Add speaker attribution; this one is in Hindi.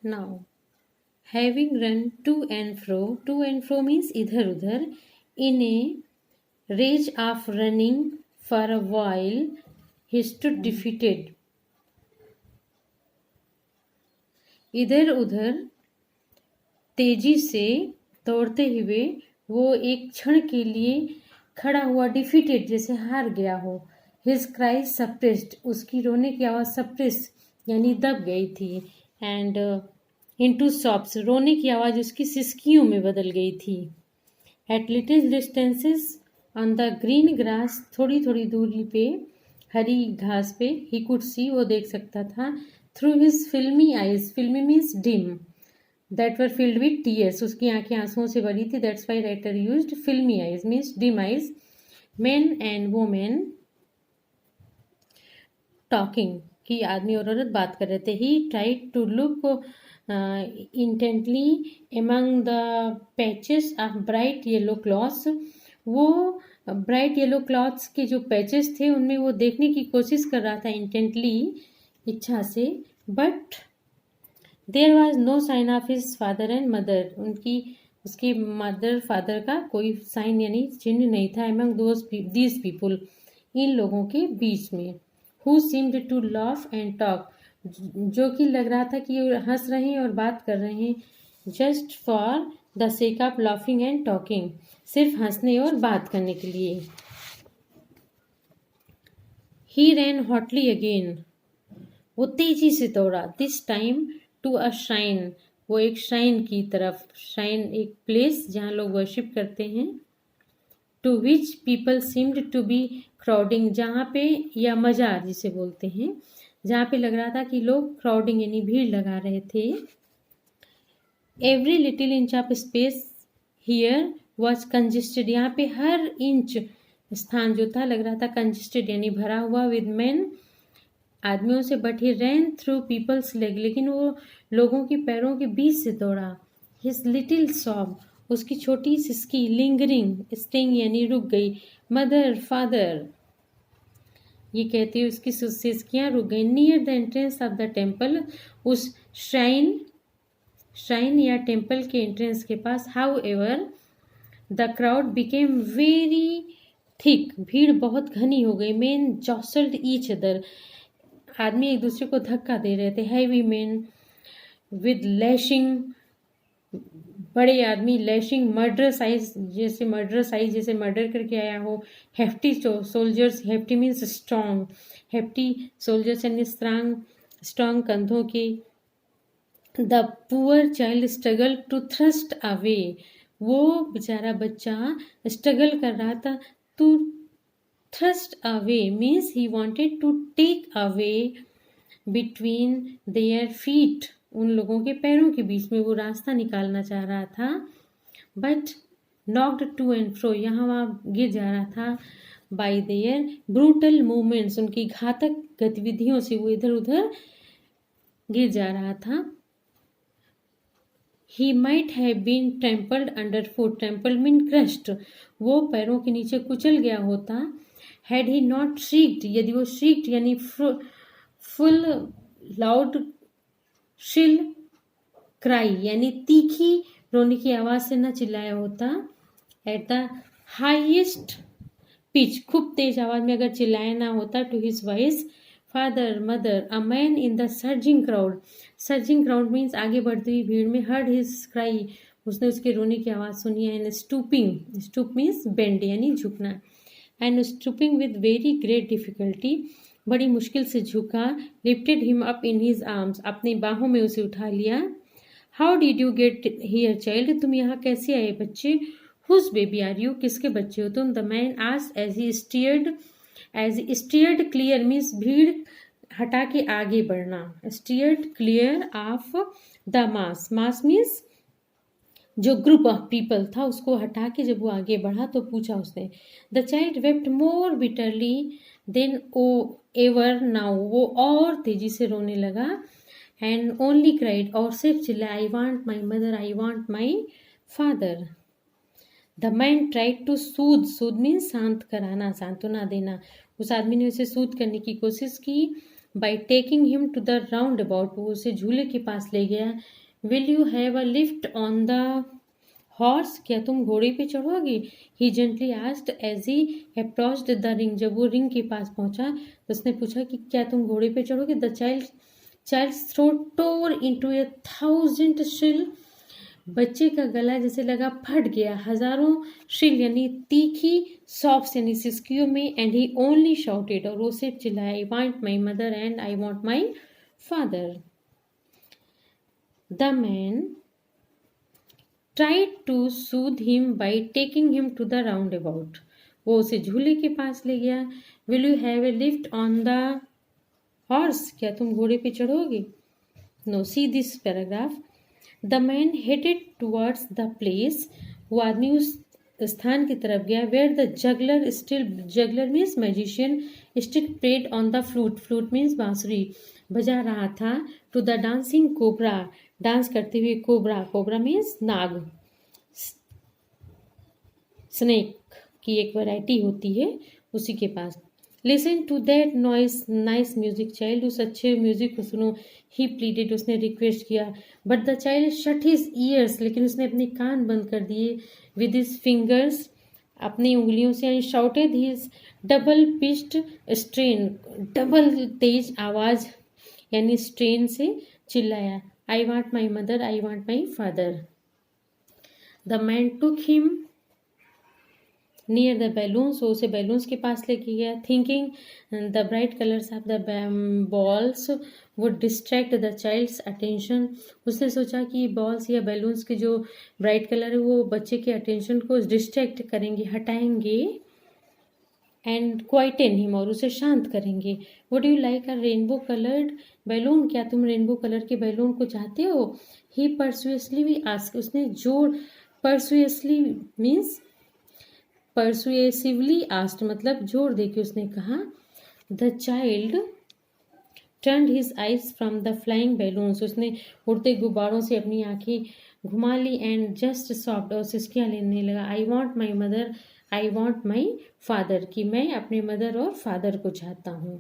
Speaker 1: Now, having run to and fro means इधर उधर, in a rage of running for a while, he stood defeated. इधर उधर तेजी से दौड़ते हुए वो एक क्षण के लिए खड़ा हुआ, डिफीटेड जैसे हार गया हो. हिज क्राई सप्रेस्ड, उसकी रोने की आवाज़ सप्रेस यानी दब गई थी. एंड इनटू सॉब्स, रोने की आवाज़ उसकी सिसकियों में बदल गई थी. At little distances on the green grass, थोड़ी थोड़ी दूरी पे हरी घास पे, ही कुड सी, वो देख सकता था, थ्रू हिज फिल्मी आइज, फिल्मी means dim, that were filled with tears, उसकी आंखें आंसुओं से भरी थी. That's why writer used filmy eyes means dim eyes. Men and women talking, कि आदमी और औरत बात कर रहे थे. He tried to look intently among the patches of bright yellow cloths. वो ब्राइट येलो क्लॉथ्स के जो पैचेस थे उनमें वो देखने की कोशिश कर रहा था, इंटेंटली, इच्छा से. But there was no sign of his father and mother, उसके मदर फादर का कोई साइन यानी चिन्ह नहीं था. एमंग दीज पीपुल, इन लोगों के बीच में. Who seemed to laugh and talk, जो कि लग रहा था कि हंस रहे हैं और बात कर रहे हैं. Just for the sake of laughing and talking, सिर्फ हंसने और बात करने के लिए. ही रैन हॉटली अगेन, वो तेजी से दौड़ा. This time to a shrine, वो एक श्राइन की तरफ. श्राइन एक प्लेस जहाँ लोग वर्शिप करते हैं. To which people seemed to be crowding, जहाँ पे, या मजार जिसे बोलते हैं, जहाँ पे लग रहा था कि लोग क्राउडिंग यानी भीड़ लगा रहे थे. Every little inch of space here was congested, यहाँ पे हर इंच स्थान जो था लग रहा था कंजेस्टेड यानी भरा हुआ. विद मैन, आदमियों से. But he ran through people's leg, लेकिन वो लोगों की पैरों के बीच से दौड़ा. हिज लिटिल सॉब, उसकी छोटी सिसकी. लिंगरिंग, स्टिंग यानी रुक गई. मदर फादर, ये कहती है उसकी सिसकियाँ रुक गई. Near the entrance of the temple, उस श्राइन या टेम्पल के एंट्रेंस के पास. However the crowd became very thick, भीड़ बहुत घनी हो गई. मेन जॉसल्ड ईच अदर, आदमी एक दूसरे को धक्का दे रहे थे. हैवी मैन विद लैशिंग, बड़े आदमी. लैशिंग, मर्डर साइज जैसे मर्डर करके आया हो. Hefty soldiers, hefty means strong, hefty soldiers यानी स्ट्रॉन्ग कंधों के. The poor child struggle to thrust away, वो बेचारा बच्चा स्ट्रगल कर रहा था. To thrust away means he wanted to take away between their feet, उन लोगों के पैरों के बीच में वो रास्ता निकालना चाह रहा था. But knocked to and fro, यहाँ वहाँ गिर जा रहा था. by their brutal movements, उनकी घातक गतिविधियों से वो इधर उधर गिर जा रहा था. he might have been trampled underfoot, trampled mean crushed, वो पैरों के नीचे कुचल गया होता. had he not shrieked, यदि वो shrieked यानी full loud shrill cry यानी तीखी रोने की आवाज से न चिल्लाया होता. at the highest pitch, खूब तेज आवाज में अगर चिल्लाया ना होता. to his voice, father, mother, a man in the surging crowd means आगे बढ़ती हुई भीड़ में. heard his cry, उसने उसके रोने की आवाज सुनी. and stoop means bend यानी झुकना. and stooping with very great difficulty, बड़ी मुश्किल से झुका. lifted him up in his arms, अपनी बाहों में उसे उठा लिया. how did you get here child, तुम यहाँ कैसे आए बच्चे. whose baby are you, किसके बच्चे हो तुम. the man asked as he steered clear means भीड़ हटा के आगे बढ़ना. steered clear of the mass means जो ग्रुप ऑफ पीपल था उसको हटा के जब वो आगे बढ़ा तो पूछा उसने. The child wept more bitterly then ever now, वो और तेजी से रोने लगा. एंड ओनली क्राइड, और सिर्फ चिल्ला. I want my mother, I want my father. The man tried to soothe means शांत कराना, सांत्वना देना. उस आदमी ने उसे सूद करने की कोशिश की. By taking him to the roundabout, वो उसे झूले के पास ले गया. Will you have a lift on the horse, क्या तुम घोड़े पे चढ़ोगे? He gently asked as he approached the ring, जब वो रिंग के पास पहुंचा तो उसने पूछा कि क्या तुम घोड़े पे चढ़ोगे? The child's throat tore into 1,000 shrill, बच्चे का गला जैसे लगा फट गया हजारों श्रिल यानी तीखी सॉफ्ट यानी सिसकियों में. एंड ही ओनली शाउटेड, और वो सिर्फ चिल्लाया, आई want my mother and I want my father. The man tried to soothe him by taking him to the roundabout, वो उसे झूले के पास ले गया. Will you have a lift on the horse, क्या तुम घोड़े पे चढ़ोगे? No, see this paragraph. The man headed towards the place, वो आदमी उस स्थान की तरफ गया. Where the juggler means magician, still played on the flute, flute means बांसुरी, बजा रहा था. To the dancing cobra, dance करते हुए कोबरा, कोबरा मीन्स नाग, स्नेक की एक वैरायटी होती है, उसी के पास. Listen to that nice music child, उस अच्छे म्यूजिक को सुनो. ही प्लीडेड, उसने रिक्वेस्ट किया. But the child shut his ears, लेकिन उसने अपने कान बंद कर दिए. विद हिज फिंगर्स, अपनी उंगलियों से. And shouted his double pitched strain, double तेज आवाज यानी स्ट्रेन से चिल्लाया, I want my mother, I want my father. The man took him near the balloons, वो उसे बैलून्स के पास लेके गया. Thinking the bright colors of the balls would distract the child's attention, उसने सोचा कि बॉल्स या बैलून्स के जो ब्राइट कलर है वो बच्चे के अटेंशन को डिस्ट्रैक्ट करेंगे, हटाएंगे. एंड क्वाइटन हिम, और उसे शांत करेंगे. Would you like a rainbow coloured balloon, क्या तुम रेनबो कलर के बैलून को चाहते हो? ही परसुएसली आस्क, उसने जोर, परसुएसली मीन्स परसुएसिवली आस्क्ड मतलब जोर देके उसने कहा. The child turned his eyes from the flying balloons, उसने उड़ते गुब्बारों से अपनी आंखें घुमा ली. एंड जस्ट सॉफ्ट, और सिसकियाँ लेने लगा. I want my mother, I want my father, कि मैं अपने मदर और फादर को चाहता हूँ.